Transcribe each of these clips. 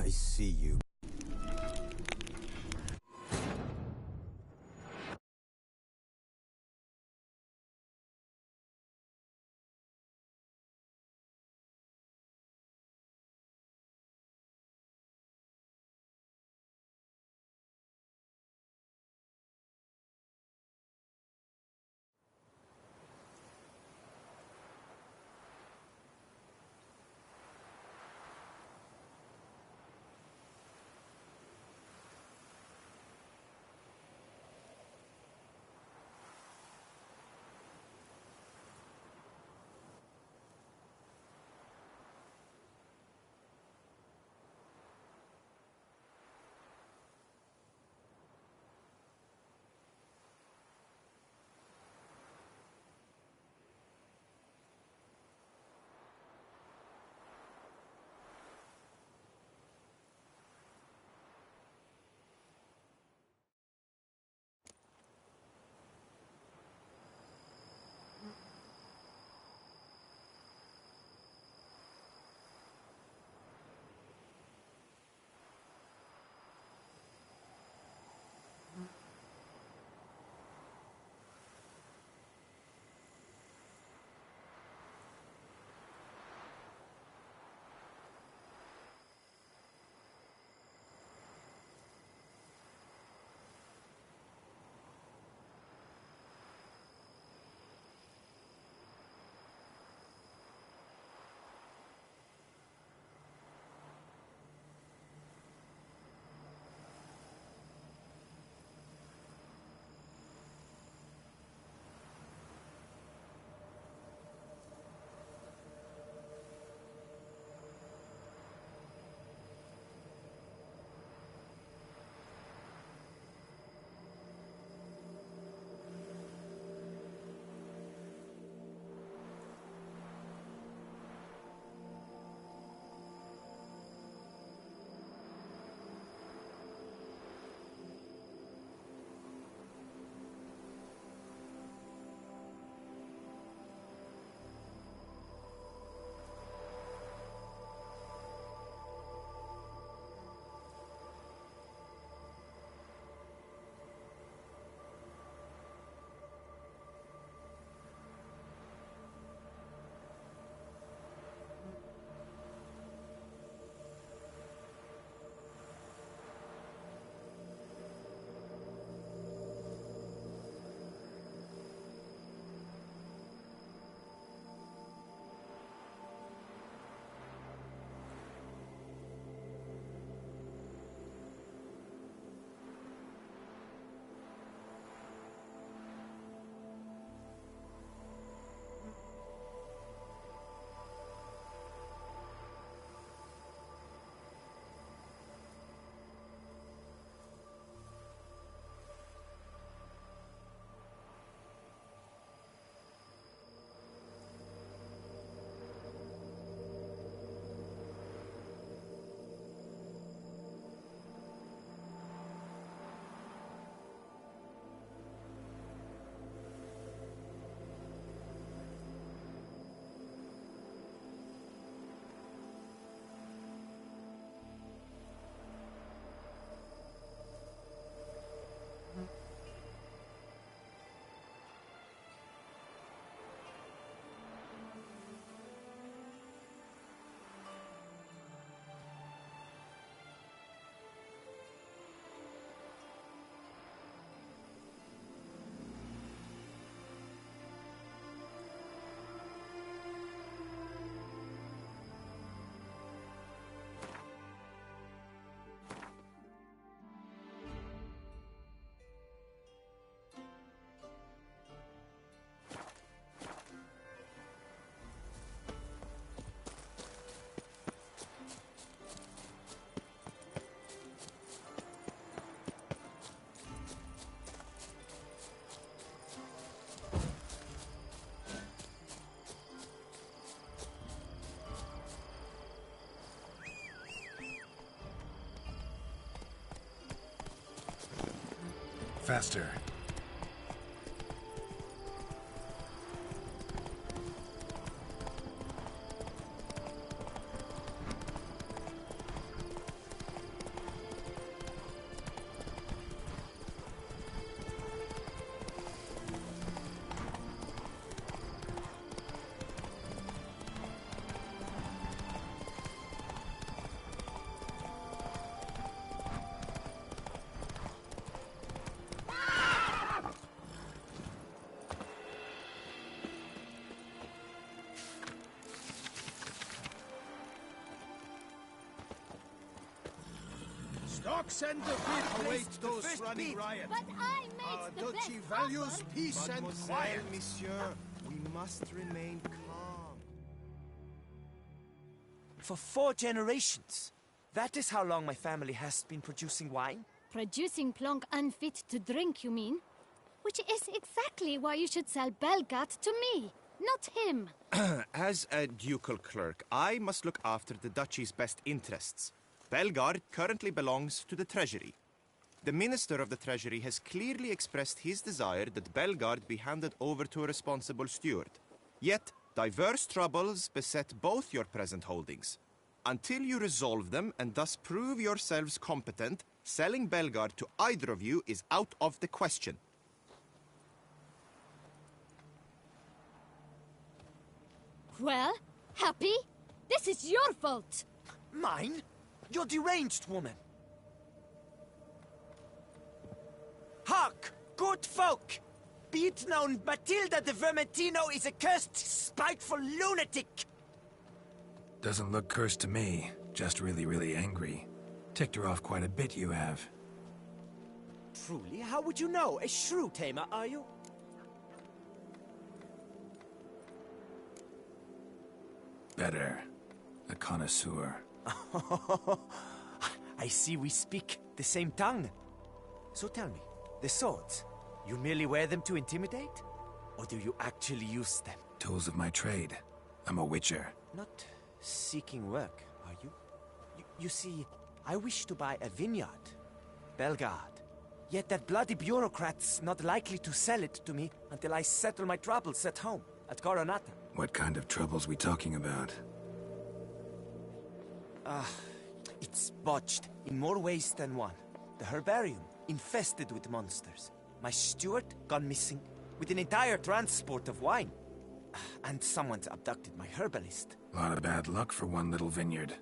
I see you. Faster. Fox and the Bid await those running riot. But I made Our the duchy best values offer. peace and quiet. Monsieur, we must remain calm. For 4 generations. That is how long my family has been producing wine. Producing plonk unfit to drink, you mean? Which is exactly why you should sell Belgat to me, not him. As a ducal clerk, I must look after the duchy's best interests. Belgard currently belongs to the treasury. The minister of the treasury has clearly expressed his desire that Belgard be handed over to a responsible steward. Yet, diverse troubles beset both your present holdings. Until you resolve them and thus prove yourselves competent, selling Belgard to either of you is out of the question. Well, happy? This is your fault. Mine? You're deranged, woman. Hark, good folk! Be it known, Matilda de Vermentino is a cursed, spiteful lunatic! Doesn't look cursed to me. Just really, really angry. Ticked her off quite a bit, you have. Truly, how would you know? A shrew tamer, are you? Better. A connoisseur. I see we speak the same tongue. So tell me, the swords, you merely wear them to intimidate? Or do you actually use them? Tools of my trade. I'm a witcher. Not seeking work, are you? You see, I wish to buy a vineyard. Belgard. Yet that bloody bureaucrat's not likely to sell it to me until I settle my troubles at home, at Coronata. What kind of troubles we talking about? It's botched in more ways than one. The herbarium, infested with monsters. My steward, gone missing, with an entire transport of wine. And someone's abducted my herbalist. A lot of bad luck for one little vineyard.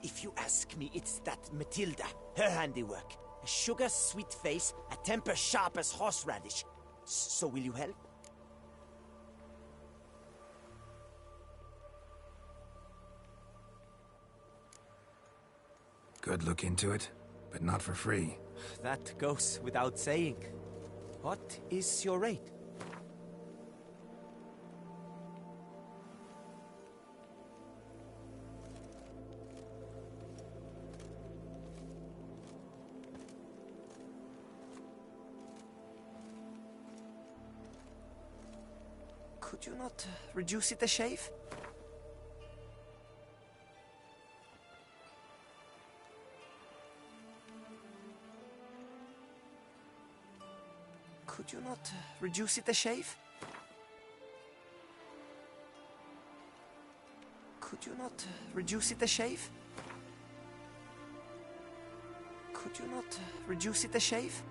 If you ask me, it's that Matilda, her handiwork. A sugar-sweet face, a temper sharp as horseradish. So will you help? Good look into it, but not for free. That goes without saying. What is your rate? Could you not reduce it a shave? Could you not reduce it a shave? Could you not reduce it a shave? Could you not reduce it a shave?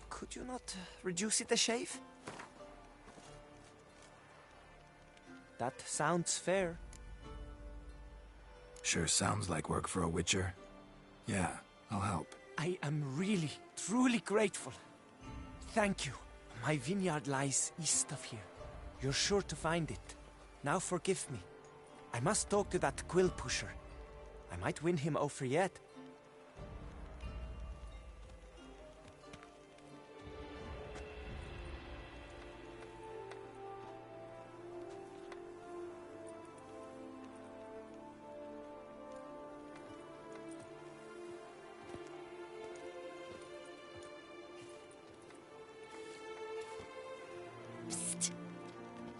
Could you not reduce it a shave? That sounds fair. Sure sounds like work for a witcher. Yeah, I'll help. I am really, truly grateful. Thank you. My vineyard lies east of here. You're sure to find it. Now forgive me. I must talk to that quill pusher. I might win him over yet.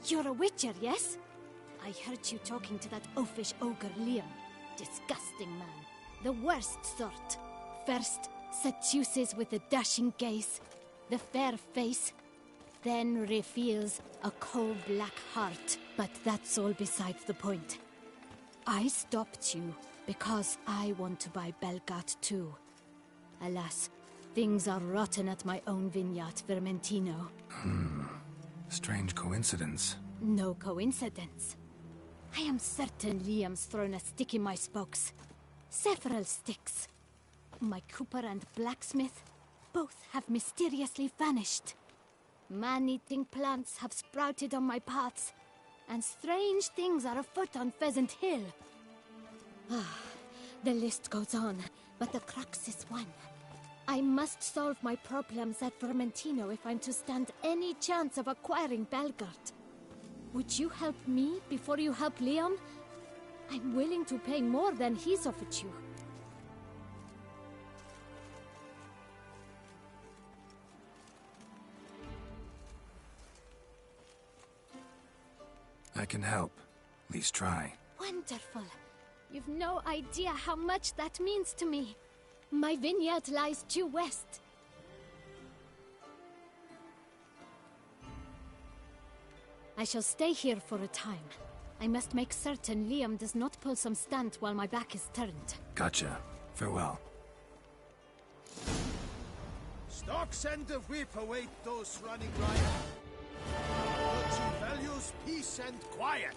You're a witcher, yes? I heard you talking to that oafish ogre Liam. Disgusting man. The worst sort. First, seduces with a dashing gaze, the fair face, then reveals a coal-black heart. But that's all besides the point. I stopped you because I want to buy Belgat too. Alas, things are rotten at my own vineyard, Vermentino. Strange coincidence. No coincidence. I am certain Liam's thrown a stick in my spokes. Several sticks. My cooper and blacksmith both have mysteriously vanished. Man-eating plants have sprouted on my paths, and strange things are afoot on Pheasant Hill. The list goes on, but the crux is one. I must solve my problems at Vermentino if I'm to stand any chance of acquiring Belgard. Would you help me before you help Liam? I'm willing to pay more than he's offered you. I can help. At least try. Wonderful. You've no idea how much that means to me. My vineyard lies due west. I shall stay here for a time. I must make certain Liam does not pull some stunt while my back is turned. Gotcha. Farewell. Stocks and the whip await those running riot. Virtue values peace and quiet.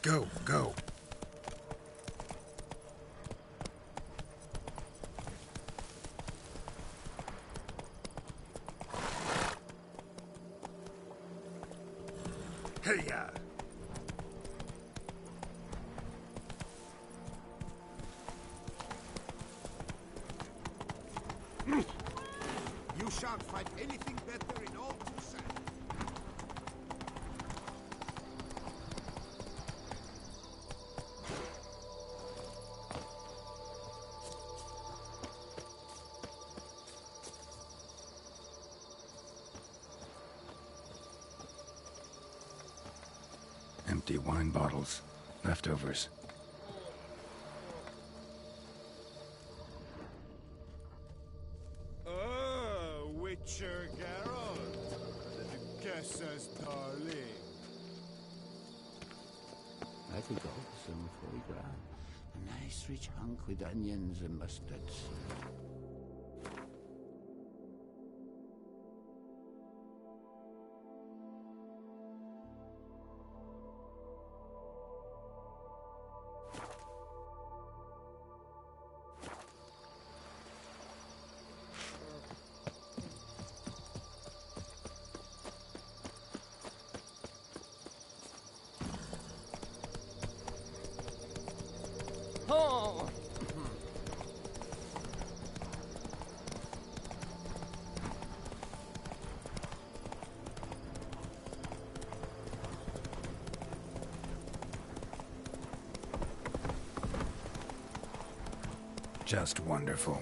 Go, go. Hey-ya! You shan't find anything better in all Toussaint. Empty wine bottles. Leftovers. Witcher Geralt, the Duchess's darling. I could go for some foie gras. A nice rich hunk with onions and mustard seed. Oh! Just wonderful.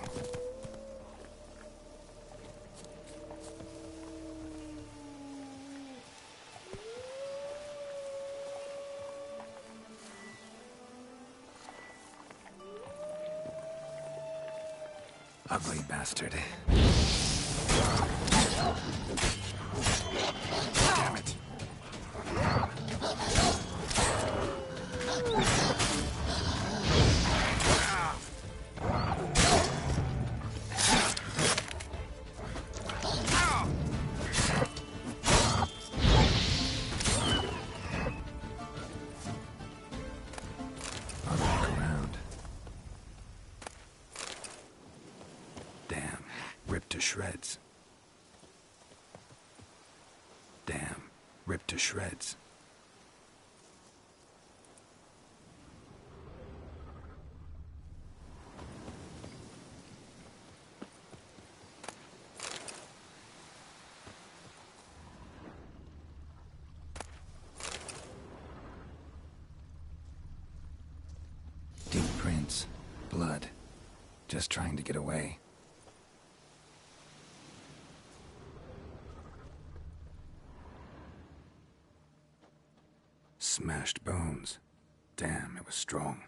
Ugly bastard. Damn it. I'll look around. Damn. Ripped to shreds. Damn. Ripped to shreds. blood. Just trying to get away. Smashed bones. Damn, it was strong.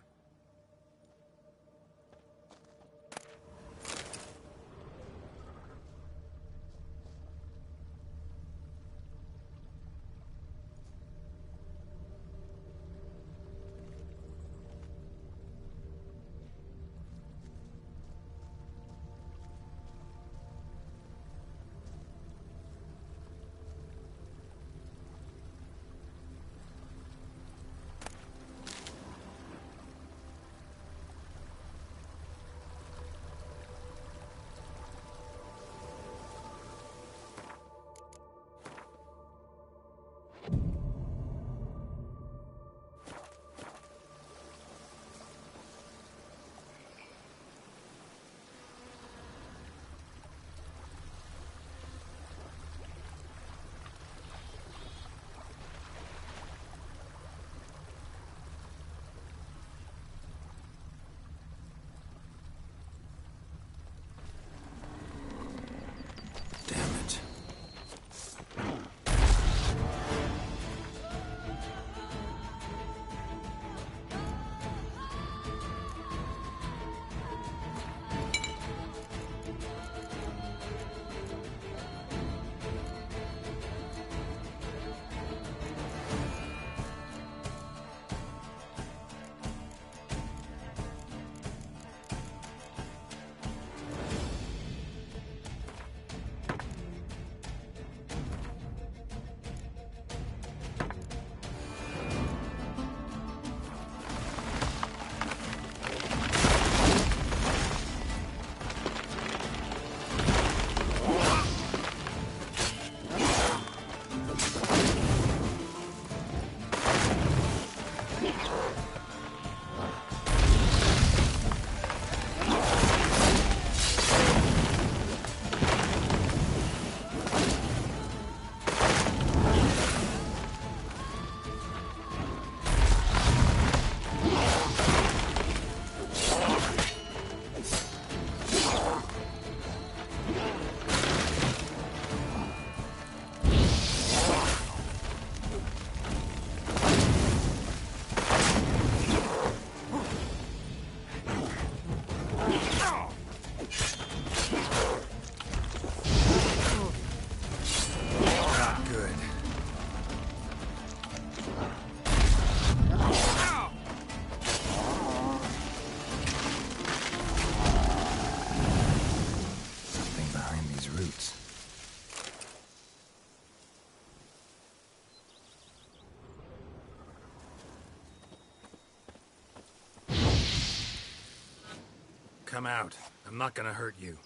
Come out. I'm not gonna hurt you.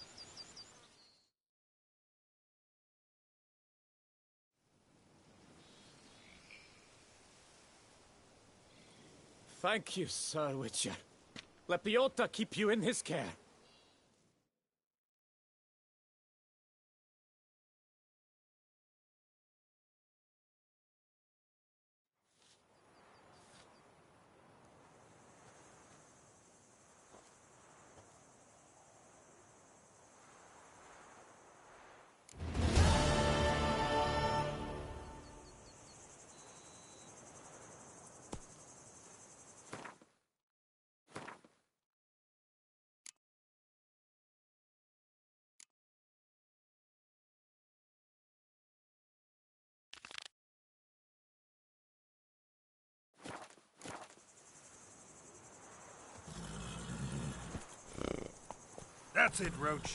Thank you, Sir Witcher. Let Biota keep you in his care. That's it, Roach.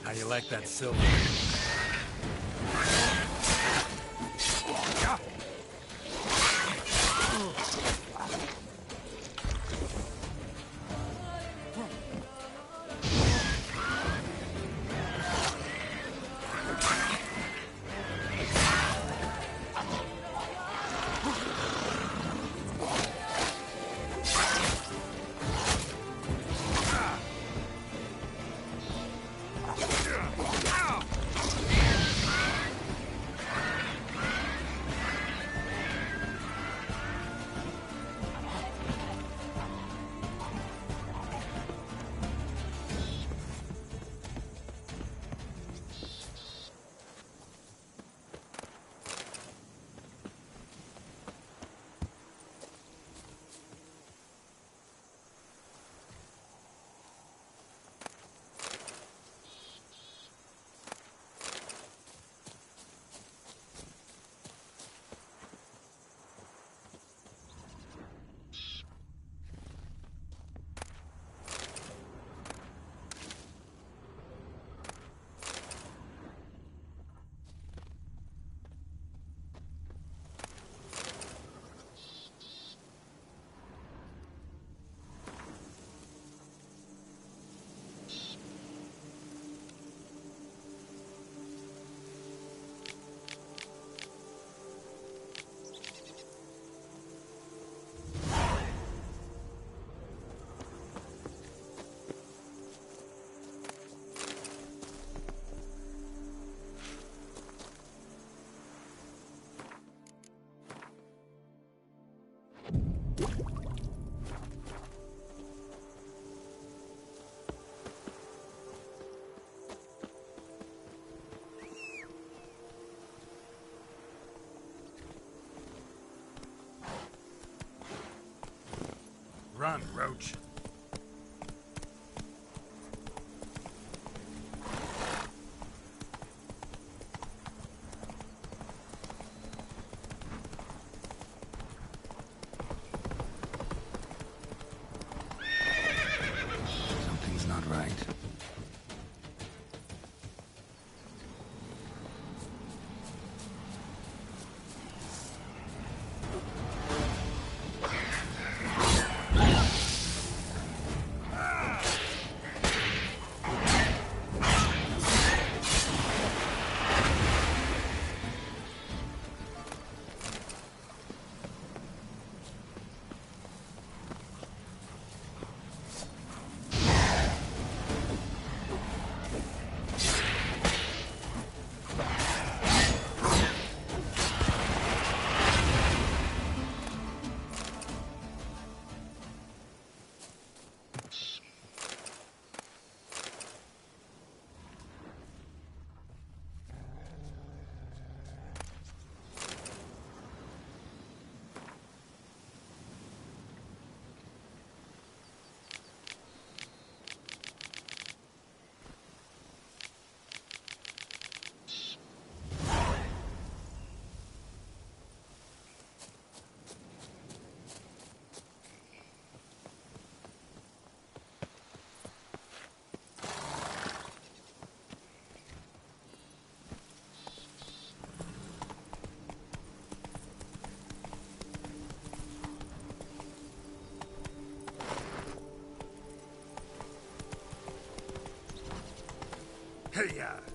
How you like that silver? Run, Roach. Something's not right. Hey-ya!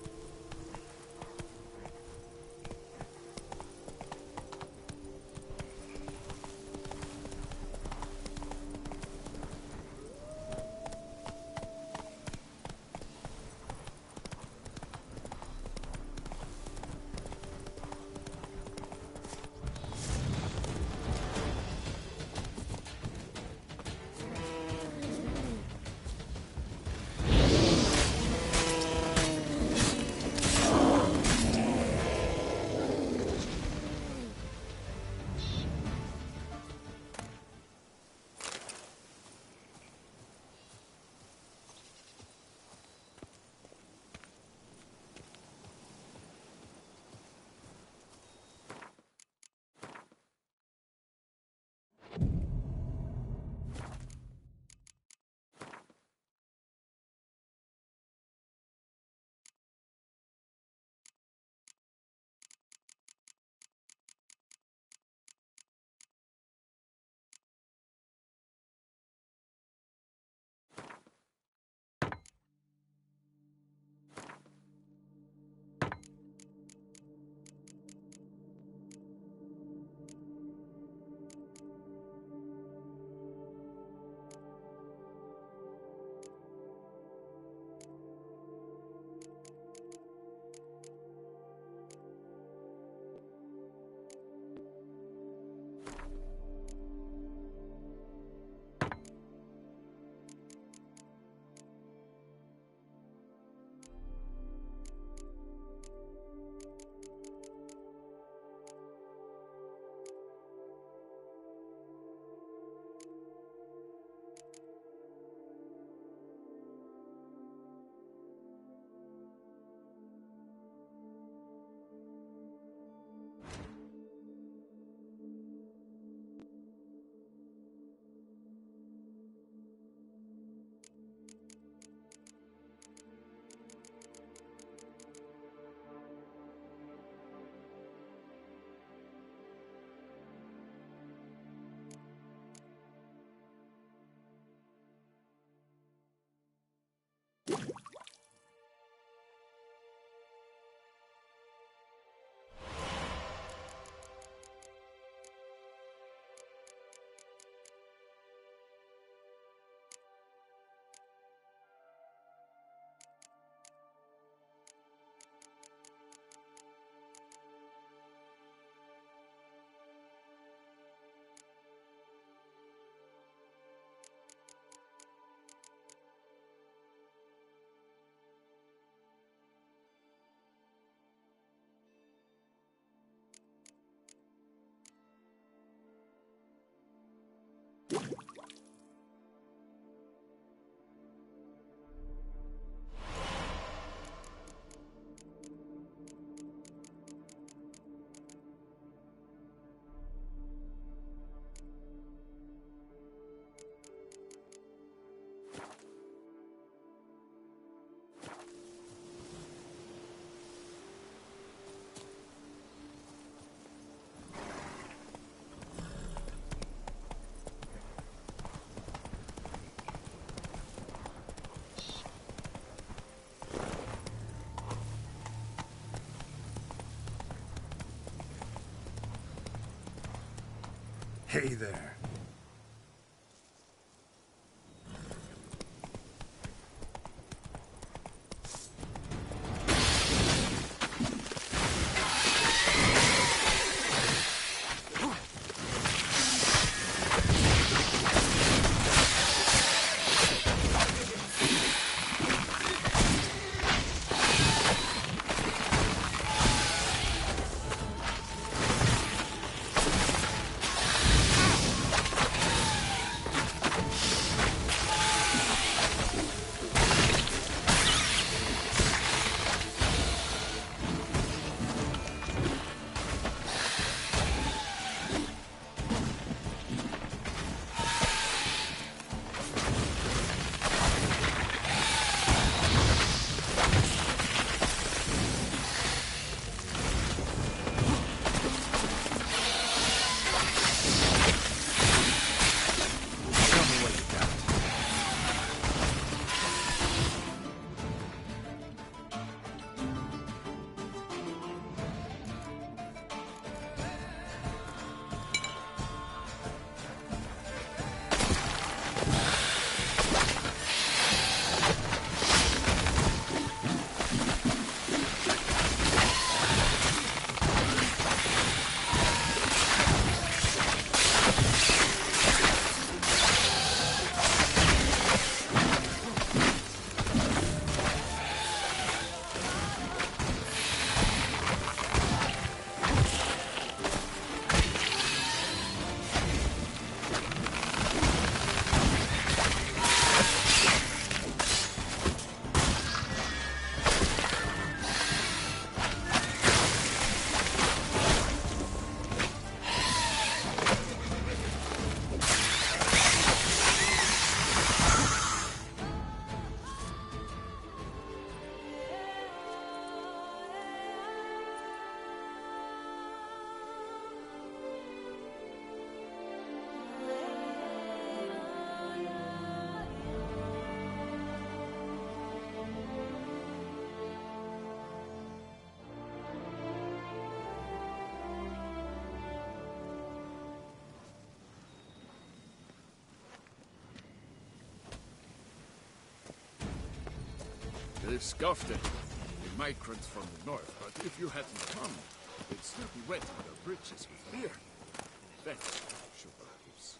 Hey there. They've scoffed at you, the migrants from the north, but if you hadn't come, they'd still be wetting their britches with beer. That's sugar lives.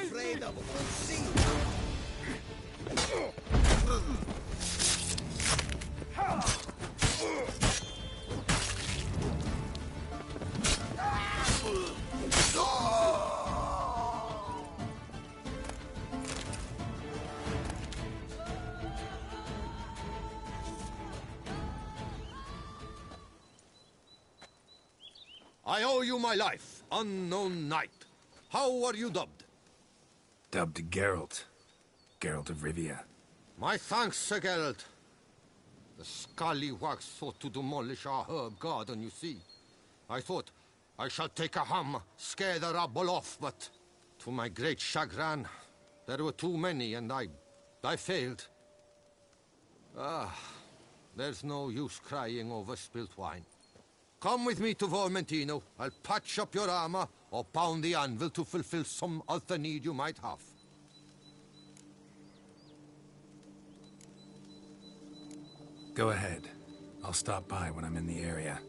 afraid of Unseen? I owe you my life, unknown knight. How are you dubbed? Dubbed Geralt. Geralt of Rivia. My thanks, Sir Geralt. The scallywags sought to demolish our herb garden, you see. I thought, I shall take a hammer, scare the rabble off, but to my great chagrin, there were too many, and I failed. There's no use crying over spilt wine. Come with me to Vermentino. I'll patch up your armor or pound the anvil to fulfill some other need you might have. Go ahead. I'll stop by when I'm in the area.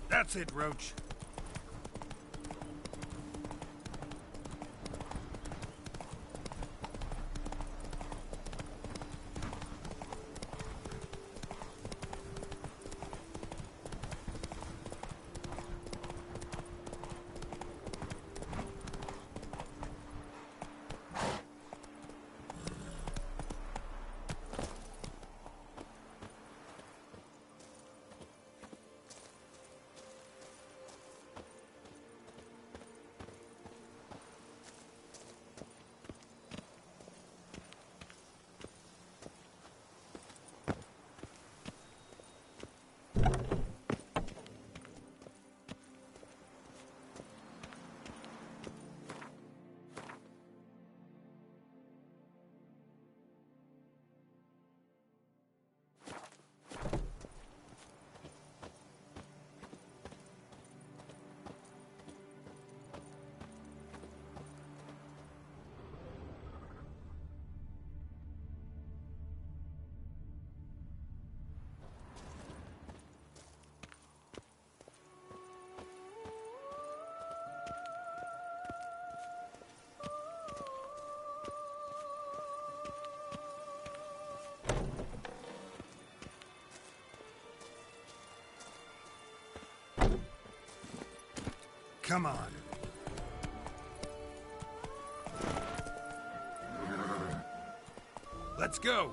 That's it, Roach. Come on. Let's go.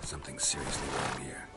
Something seriously wrong here.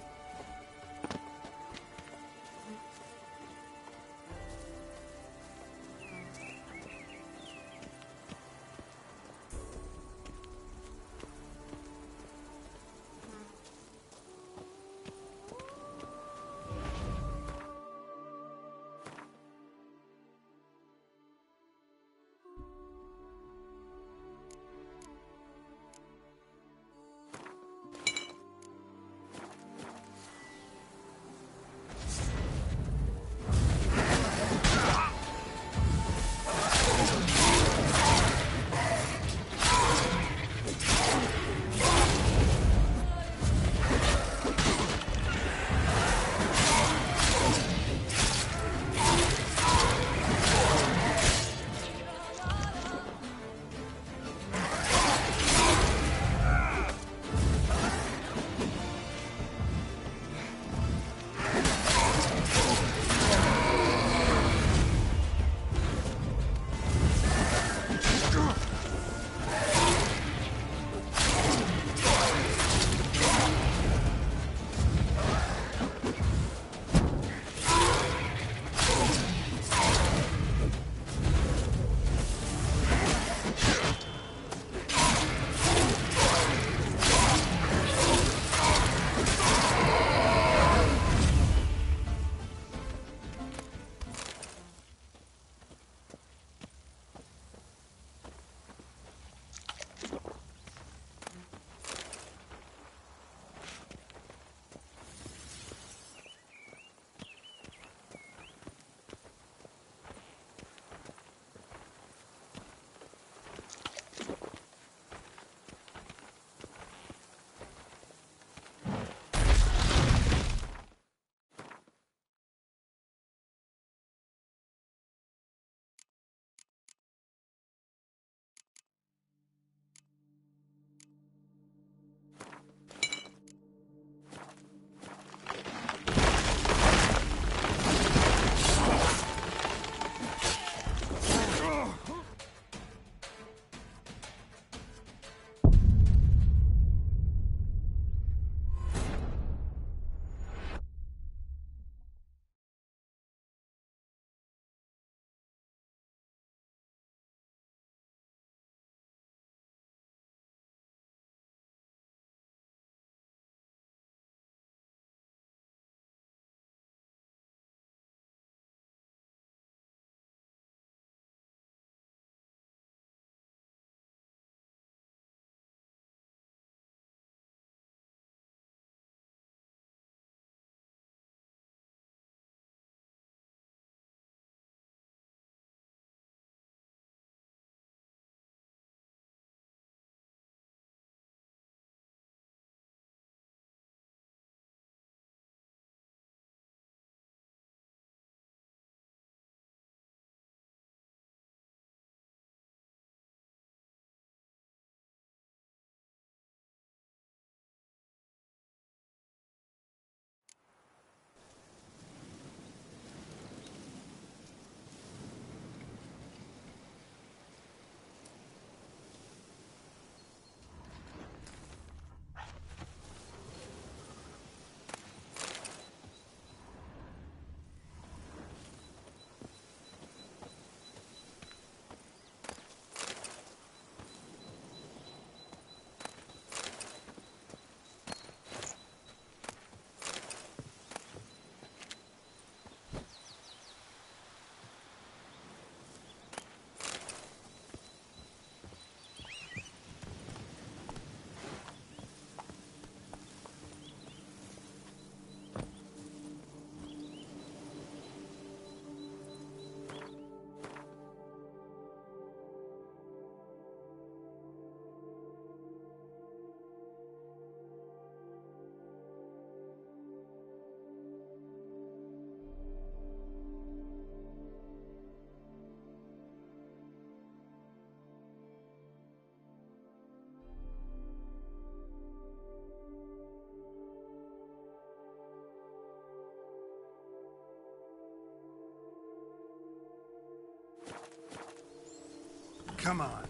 Come on.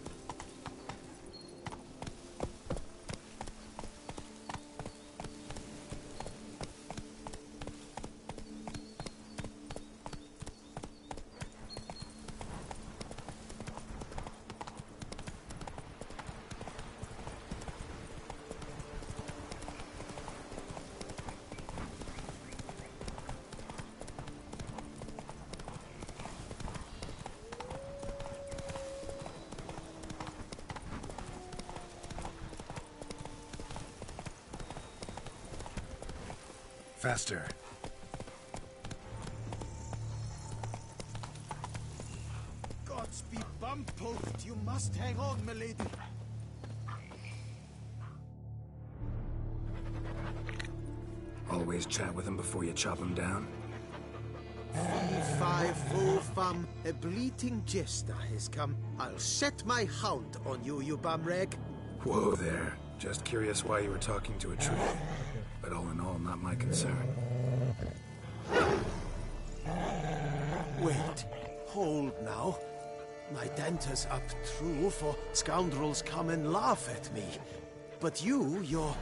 Faster. Gods be bum-poked. You must hang on, milady. Always chat with him before you chop him down? 3-5-0 fam. A bleating jester has come. I'll set my hound on you, you bumrag. Whoa there. Just curious why you were talking to a tree. But all in all, not my concern. Wait. Hold now. My danter's up true, for scoundrels come and laugh at me. But you're...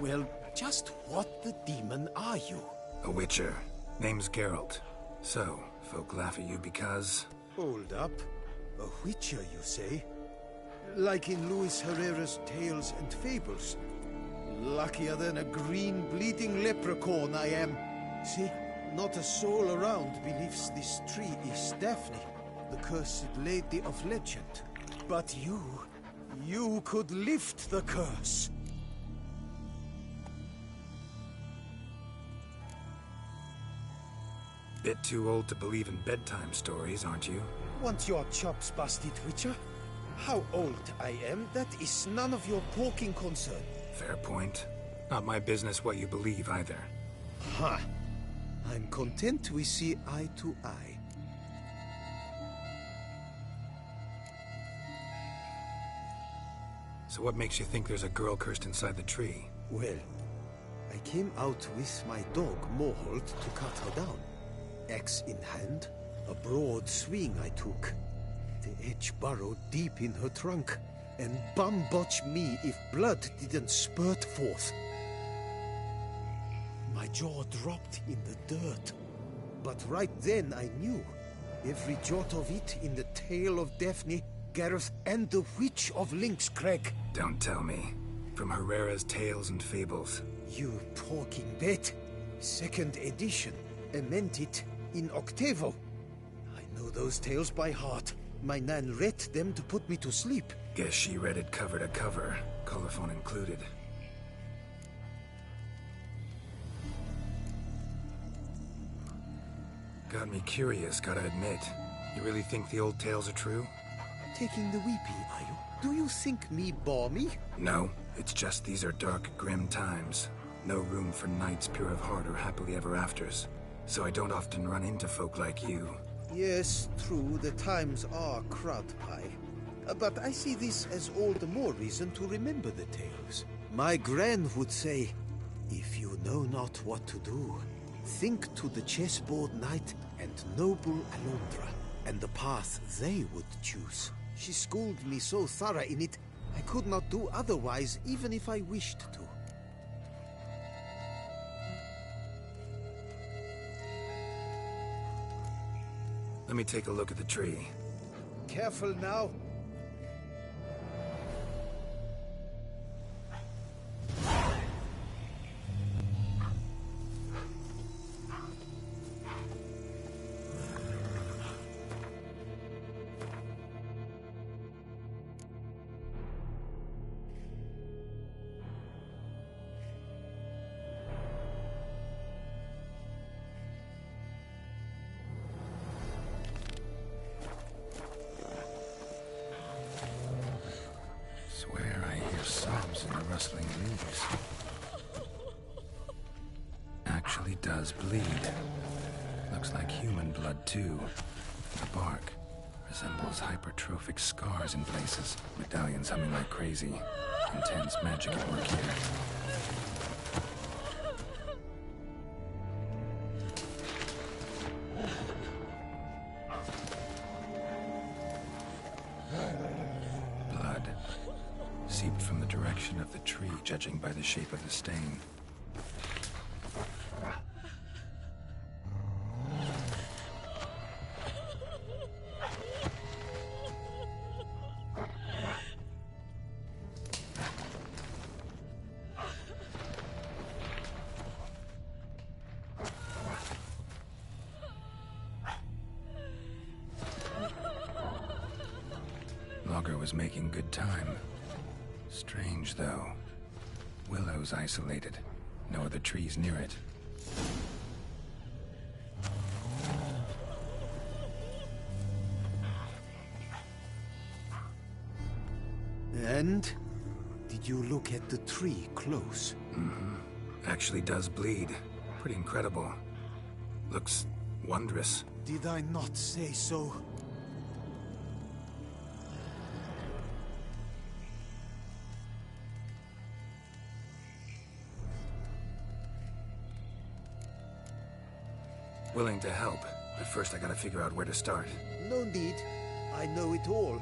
well, just what the demon are you? A witcher. Name's Geralt. So, folk laugh at you because... Hold up. A witcher, you say? Like in Luis Herrera's Tales and Fables. Luckier than a green bleeding leprechaun I am. See, not a soul around believes this tree is Daphne, the cursed lady of legend. But you could lift the curse. Bit too old to believe in bedtime stories, aren't you? Want your chops busted, witcher? How old I am, that is none of your poking concern. Fair point. Not my business what you believe, either. Ha! I'm content we see eye to eye. So what makes you think there's a girl cursed inside the tree? Well, I came out with my dog, Moholt, to cut her down. Axe in hand, a broad swing I took. The edge burrowed deep in her trunk, and bum-botch me if blood didn't spurt forth. My jaw dropped in the dirt, but right then I knew. Every jot of it in the tale of Daphne, Gareth, and the Witch of Lynxcrag. Don't tell me. From Herrera's Tales and Fables. You talking bet. Second edition, amended in octavo. I know those tales by heart. My nan read them to put me to sleep. Guess she read it cover to cover, colophon included. Got me curious, gotta admit. You really think the old tales are true? Taking the weepy, are you? Do you think me balmy? No, it's just these are dark, grim times. No room for knights pure of heart or happily ever afters. So I don't often run into folk like you. Yes, true, the times are crud pie. But I see this as all the more reason to remember the tales. My gran would say, if you know not what to do, think to the chessboard knight and noble Alondra, and the path they would choose. She schooled me so thorough in it, I could not do otherwise, even if I wished to. Let me take a look at the tree. Careful now. Swear I hear sobs in the rustling leaves. Actually does bleed. Looks like human blood too. The bark resembles hypertrophic scars in places. Medallions humming like crazy. Intense magic at work here. Seeped from the direction of the tree, judging by the shape of the stain. Logger was making good time. Strange, though. Willow's isolated. No other trees near it. And? Did you look at the tree close? Mm-hmm. Actually does bleed. Pretty incredible. Looks wondrous. Did I not say so? Willing to help, but first I gotta figure out where to start. No need. I know it all.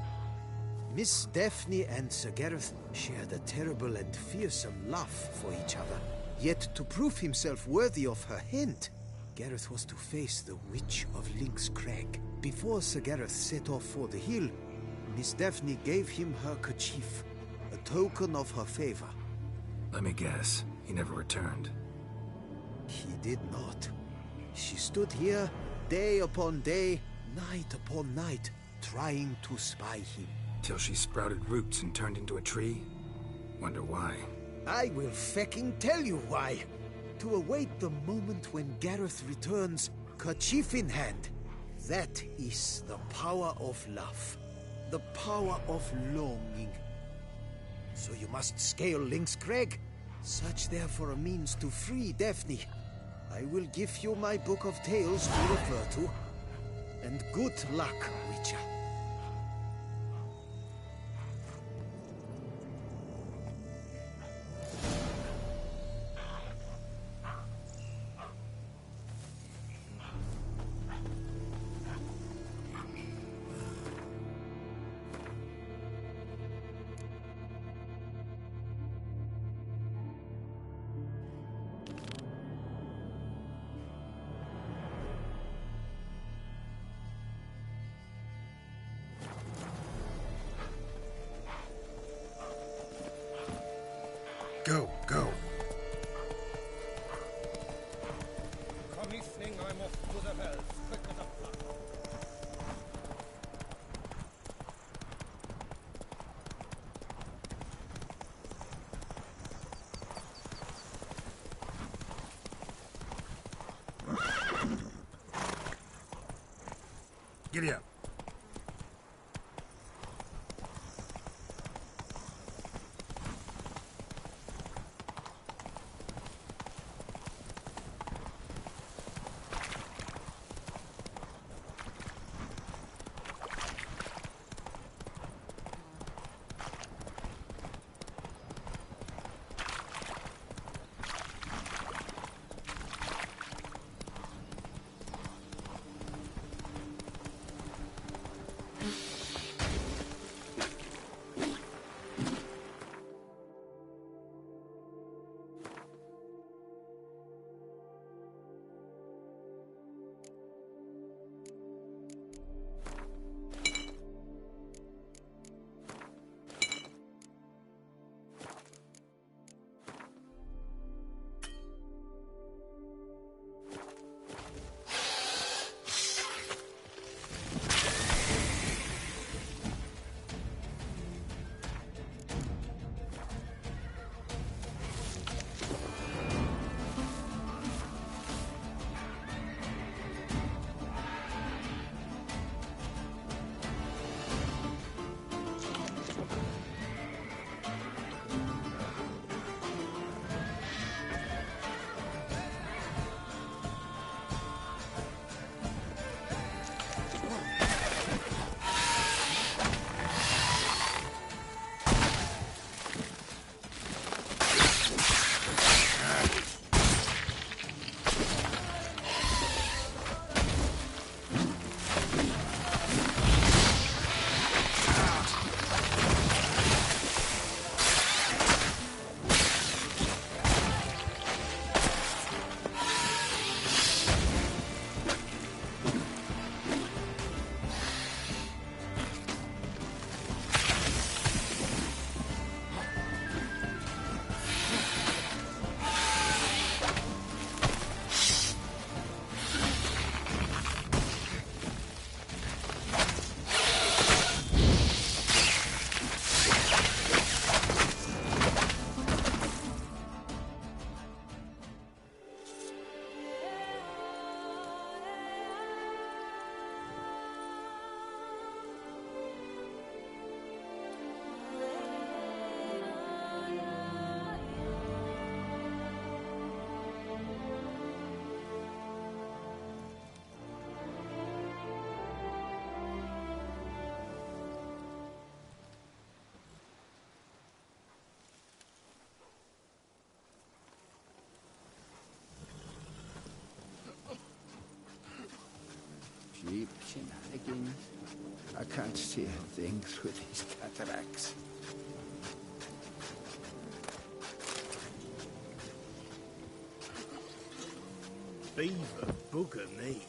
Miss Daphne and Sir Gareth shared a terrible and fearsome love for each other. Yet to prove himself worthy of her hand, Gareth was to face the Witch of Lynx Crag. Before Sir Gareth set off for the hill, Miss Daphne gave him her kerchief, a token of her favor. Let me guess, he never returned. He did not. She stood here, day upon day, night upon night, trying to spy him. Till she sprouted roots and turned into a tree? Wonder why. I will fecking tell you why. To await the moment when Gareth returns, kerchief in hand. That is the power of love. The power of longing. So you must scale Lynx Crag. Search there for a means to free Daphne. I will give you my book of tales to refer to. And good luck, Witcher. Go, go. Come evening, I'm off to the wells, quick as a flash. Giddy up. Cheap shenanigans. I can't see a thing through these cataracts. Beaver bugger me.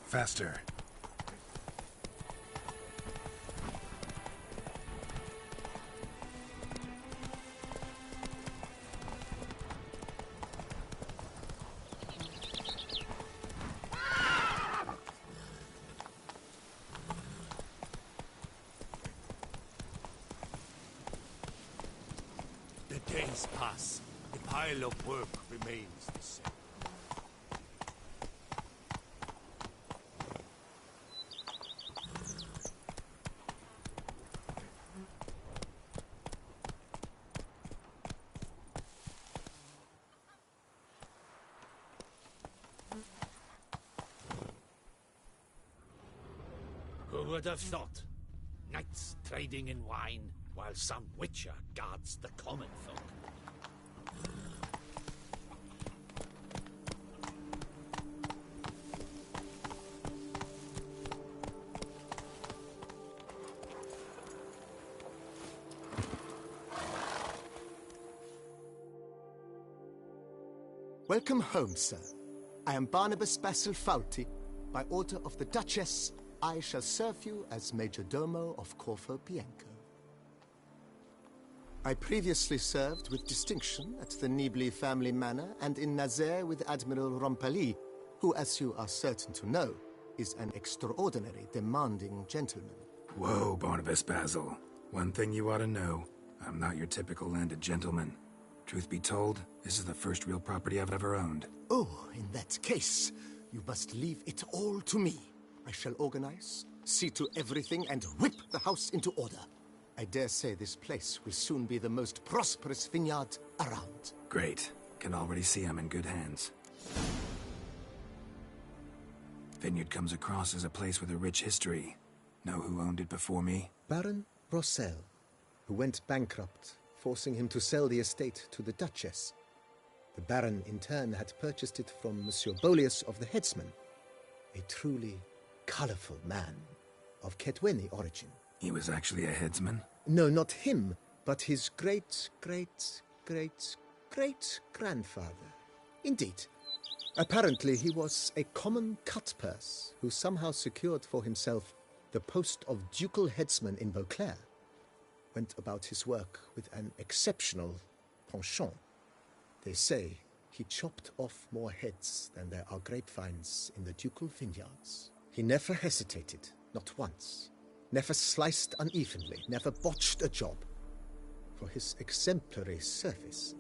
Faster. The days pass. The pile of work remains the same. Who would have thought? Knights trading in wine, while some witcher guards the common folk. Welcome home, sir. I am Barnabas Basil Fawlty. By order of the Duchess, I shall serve you as Major Domo of Corvo Bianco. I previously served with distinction at the Nibli family manor and in Nazaire with Admiral Rompali, who, as you are certain to know, is an extraordinary demanding gentleman. Whoa, Barnabas Basil. One thing you ought to know. I'm not your typical landed gentleman. Truth be told, this is the first real property I've ever owned. Oh, in that case, you must leave it all to me. I shall organize, see to everything, and whip the house into order. I dare say this place will soon be the most prosperous vineyard around. Great. Can already see I'm in good hands. Vineyard comes across as a place with a rich history. Know who owned it before me? Baron Rossel, who went bankrupt, forcing him to sell the estate to the Duchess. The Baron, in turn, had purchased it from Monsieur Bolius of the Headsman, a truly colorful man of Ketweni origin. He was actually a headsman? No, not him, but his great-great-great-great-grandfather. Indeed. Apparently he was a common cut-purse who somehow secured for himself the post of ducal headsman in Beauclair. Went about his work with an exceptional penchant. They say he chopped off more heads than there are grapevines in the ducal vineyards. He never hesitated, not once. Never sliced unevenly, never botched a job. For his exemplary service,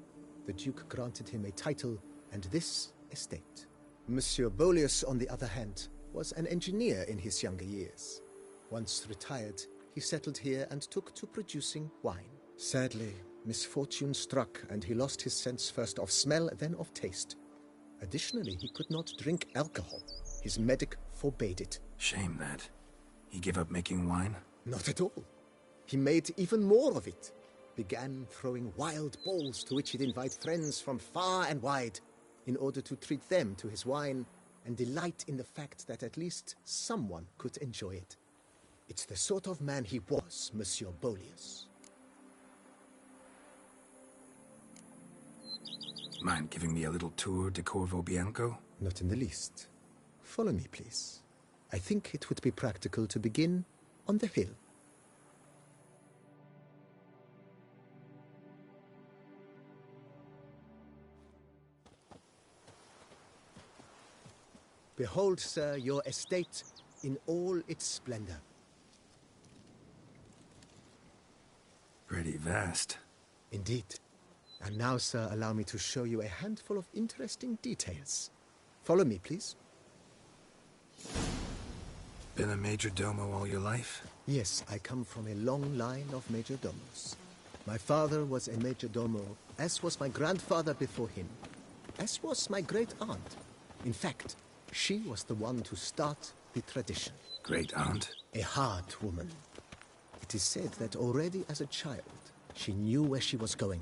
the Duke granted him a title and this estate. Monsieur Boleus, on the other hand, was an engineer in his younger years. Once retired, he settled here and took to producing wine. Sadly, misfortune struck and he lost his sense first of smell, then of taste. Additionally, he could not drink alcohol. His medic forbade it. Shame that. He gave up making wine? Not at all. He made even more of it. Began throwing wild balls to which he'd invite friends from far and wide in order to treat them to his wine and delight in the fact that at least someone could enjoy it. It's the sort of man he was, Monsieur Boleus. Mind giving me a little tour de Corvo Bianco? Not in the least. Follow me, please. I think it would be practical to begin on the hill. Behold, sir, your estate in all its splendor. Pretty vast. Indeed. And now, sir, allow me to show you a handful of interesting details. Follow me, please. Been a major domo all your life? Yes, I come from a long line of major domos. My father was a major domo, as was my grandfather before him, as was my great-aunt. In fact, she was the one to start the tradition. Great-aunt? A hard woman. It is said that already as a child, she knew where she was going,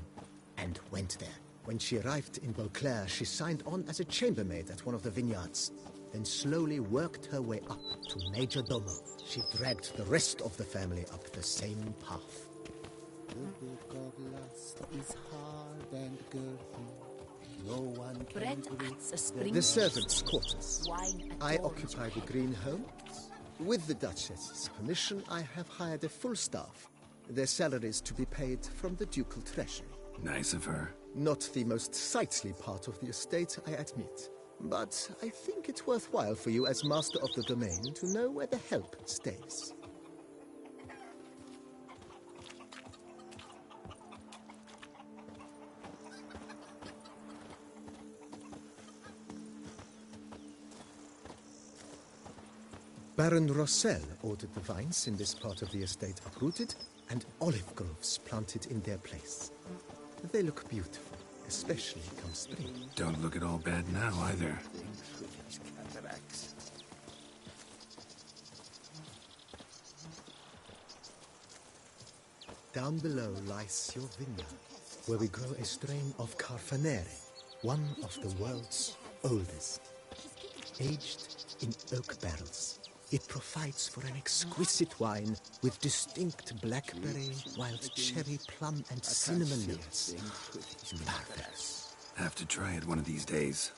and went there. When she arrived in Beauclair, she signed on as a chambermaid at one of the vineyards, then slowly worked her way up to major domo. She dragged the rest of the family up the same path. The book of lust is hard and girthy. No one can break The servants' quarters. I occupy the green home. With the Duchess's permission, I have hired a full staff. Their salaries to be paid from the ducal treasury. Nice of her. Not the most sightly part of the estate, I admit. But I think it's worthwhile for you as master of the domain to know where the help stays. Baron Rossel ordered the vines in this part of the estate uprooted and olive groves planted in their place. They look beautiful, especially come spring. Don't look at all bad now, either. Down below lies your vineyard, where we grow a strain of Carfanere, one of the world's oldest. Aged in oak barrels, it provides for an exquisite wine with distinct blackberry, wild cherry, plum, and cinnamon layers. Marvelous. Have to try it one of these days.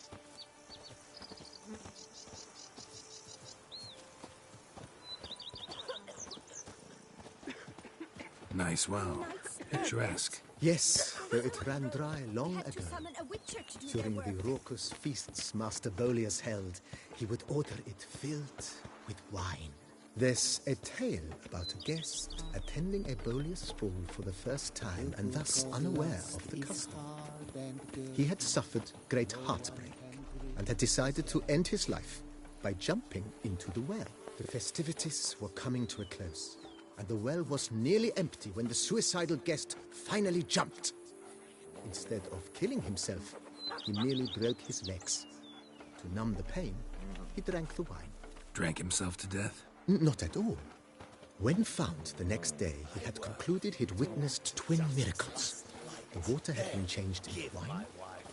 Nice well. Picturesque. Yes, though it ran dry long ago. During the raucous feasts Master Boleus held, he would order it filled with wine. There's a tale about a guest attending a Boleus ball for the first time and thus unaware of the custom. He had suffered great heartbreak and had decided to end his life by jumping into the well. The festivities were coming to a close, and the well was nearly empty when the suicidal guest finally jumped. Instead of killing himself, he merely broke his legs. To numb the pain, he drank the wine. Drank himself to death? Not at all. When found the next day, he had concluded he'd witnessed twin miracles. The water had been changed into wine,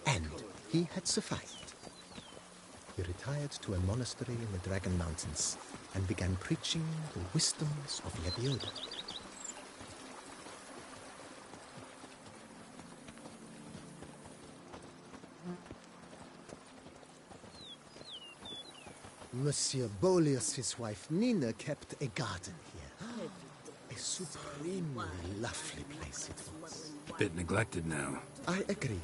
and he had survived. He retired to a monastery in the Dragon Mountains and began preaching the wisdoms of Lebioda. Monsieur Boleus' wife Nina kept a garden here. A supremely lovely place it was. Bit neglected now. I agree.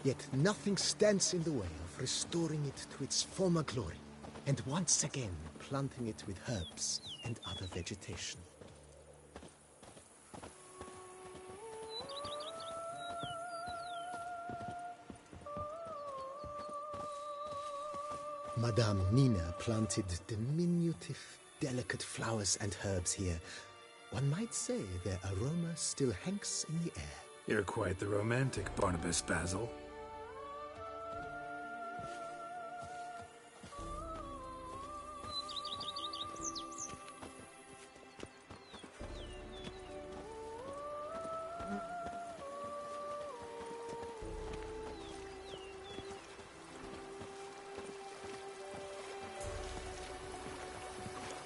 Yet nothing stands in the way of restoring it to its former glory, and once again planting it with herbs and other vegetation. Madame Nina planted diminutive, delicate flowers and herbs here. One might say their aroma still hangs in the air. You're quite the romantic, Barnabas Basil.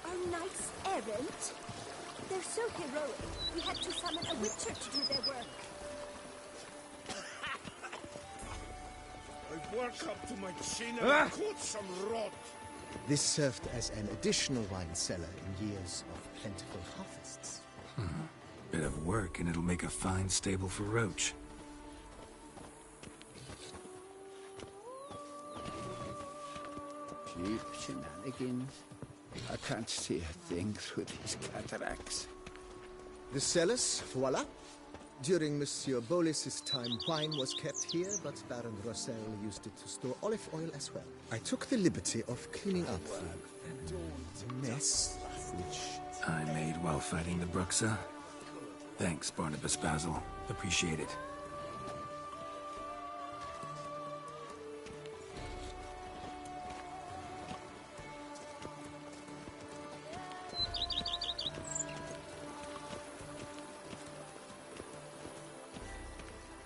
Our knights errant? They're so heroic, we had to summon a witcher to do their work. I work up to my chin and I caught some rot. This served as an additional wine cellar in years of plentiful harvests. Bit of work and it'll make a fine stable for Roach. Cheap shenanigans. I can't see a thing through these cataracts. The cellars, voila. During Monsieur Bolis's time, wine was kept here, but Baron Rossel used it to store olive oil as well. I took the liberty of cleaning up the mess, which I made while fighting the Bruxa. Thanks, Barnabas Basil. Appreciate it.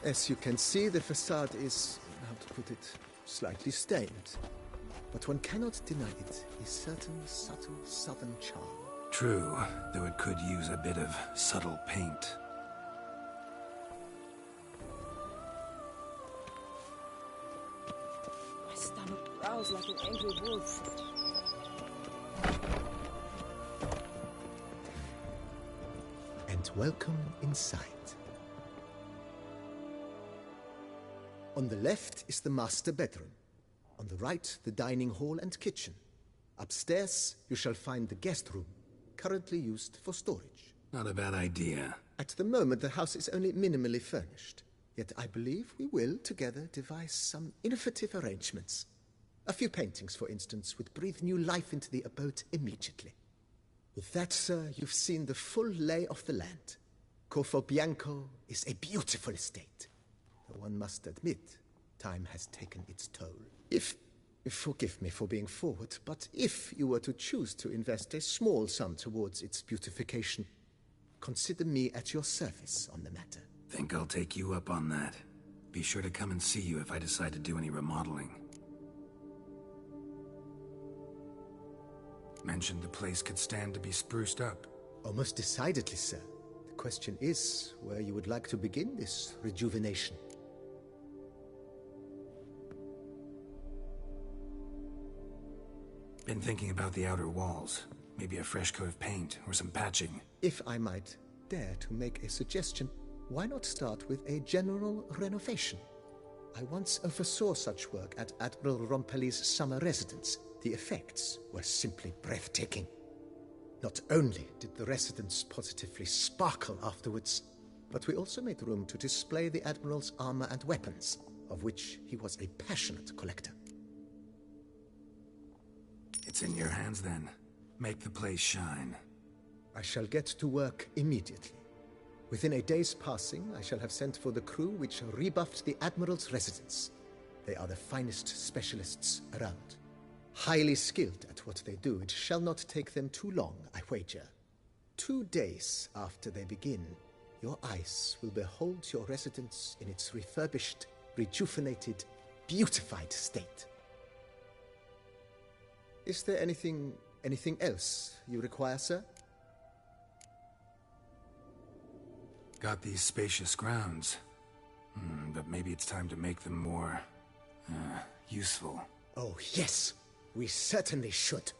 As you can see, the facade is, how to put it, slightly stained. But one cannot deny it, a certain subtle southern charm. True, though it could use a bit of subtle paint. My stomach growls like an angry wolf. And welcome inside. On the left is the master bedroom. On the right, the dining hall and kitchen. Upstairs, you shall find the guest room, currently used for storage. Not a bad idea. At the moment, the house is only minimally furnished. Yet I believe we will, together, devise some innovative arrangements. A few paintings, for instance, would breathe new life into the abode immediately. With that, sir, you've seen the full lay of the land. Corvo Bianco is a beautiful estate. Though one must admit, time has taken its toll. Forgive me for being forward, but if you were to choose to invest a small sum towards its beautification, consider me at your service on the matter. Think I'll take you up on that. Be sure to come and see you if I decide to do any remodeling. Mentioned the place could stand to be spruced up. Oh, most decidedly, sir. The question is where you would like to begin this rejuvenation. Been thinking about the outer walls. Maybe a fresh coat of paint or some patching. If I might dare to make a suggestion, why not start with a general renovation? I once oversaw such work at Admiral Rompelli's summer residence. The effects were simply breathtaking. Not only did the residence positively sparkle afterwards, but we also made room to display the Admiral's armor and weapons, of which he was a passionate collector. It's in your hands then. Make the place shine. I shall get to work immediately. Within a day's passing, I shall have sent for the crew which rebuffed the Admiral's residence. They are the finest specialists around. Highly skilled at what they do, it shall not take them too long, I wager. 2 days after they begin, your eyes will behold your residence in its refurbished, rejuvenated, beautified state. Is there anything else you require, sir? Got these spacious grounds. But maybe it's time to make them more... useful. Oh, yes! We certainly should.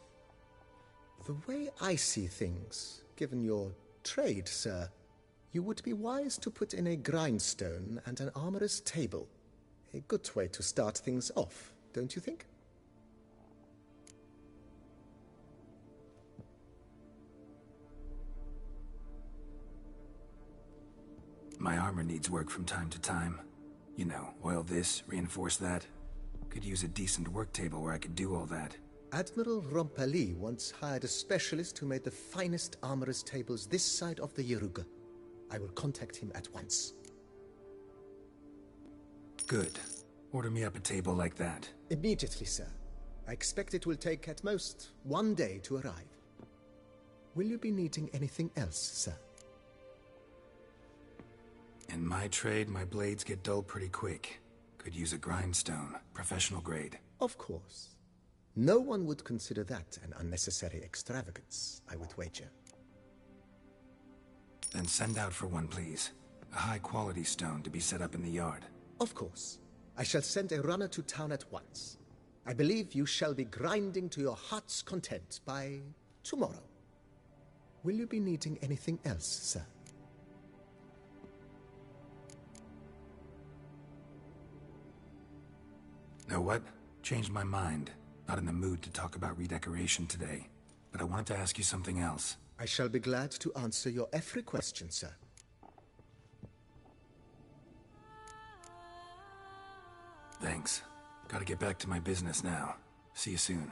The way I see things, given your trade, sir, you would be wise to put in a grindstone and an armorer's table. A good way to start things off, don't you think? My armor needs work from time to time. You know, oil this, reinforce that. Could use a decent work table where I could do all that. Admiral Rompali once hired a specialist who made the finest armorer's tables this side of the Yaruga. I will contact him at once. Good. Order me up a table like that. Immediately, sir. I expect it will take at most 1 day to arrive. Will you be needing anything else, sir? In my trade, my blades get dull pretty quick. Could use a grindstone, professional grade. Of course. No one would consider that an unnecessary extravagance, I would wager. Then send out for one, please. A high-quality stone to be set up in the yard. Of course. I shall send a runner to town at once. I believe you shall be grinding to your heart's content by tomorrow. Will you be needing anything else, sir? Know what? Changed my mind. Not in the mood to talk about redecoration today. But I wanted to ask you something else. I shall be glad to answer your every question, sir. Thanks. Gotta get back to my business now. See you soon.